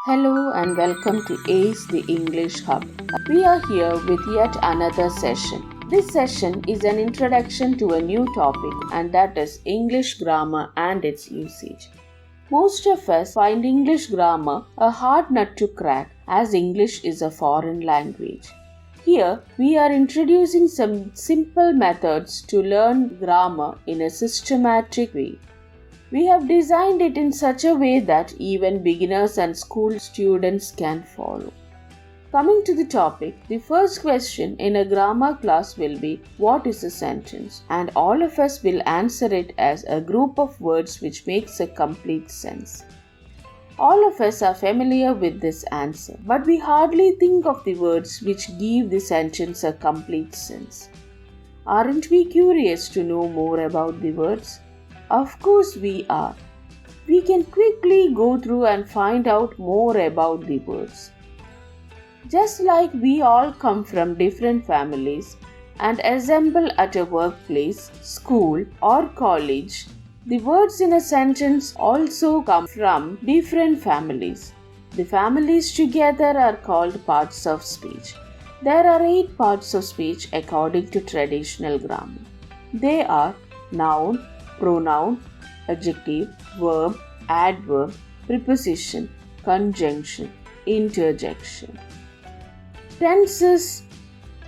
Hello and welcome to ACE the English Hub. We are here with yet another session. This session is an introduction to a new topic, and that is English grammar and its usage. Most of us find English grammar a hard nut to crack as English is a foreign language. Here, we are introducing some simple methods to learn grammar in a systematic way. We have designed it in such a way that even beginners and school students can follow. Coming to the topic, the first question in a grammar class will be, what is a sentence? And all of us will answer it as a group of words which makes a complete sense. All of us are familiar with this answer, but we hardly think of the words which give the sentence a complete sense. Aren't we curious to know more about the words? Of course we are. We can quickly go through and find out more about the words. Just like we all come from different families and assemble at a workplace, school or college, the words in a sentence also come from different families. The families together are called parts of speech. There are 8 parts of speech according to traditional grammar. They are noun, pronoun, adjective, verb, adverb, preposition, conjunction, interjection. Tenses,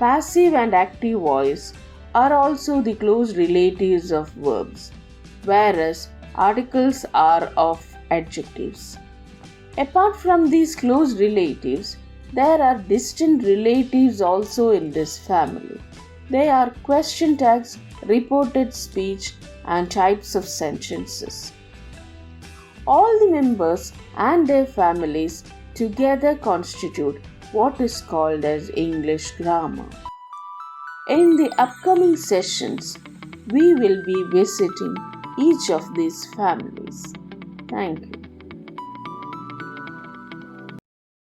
passive and active voice are also the close relatives of verbs, whereas articles are of adjectives. Apart from these close relatives, there are distant relatives also in this family. They are question tags, reported speech, and types of sentences. All the members and their families together constitute what is called as English grammar. In the upcoming sessions, we will be visiting each of these families. Thank you.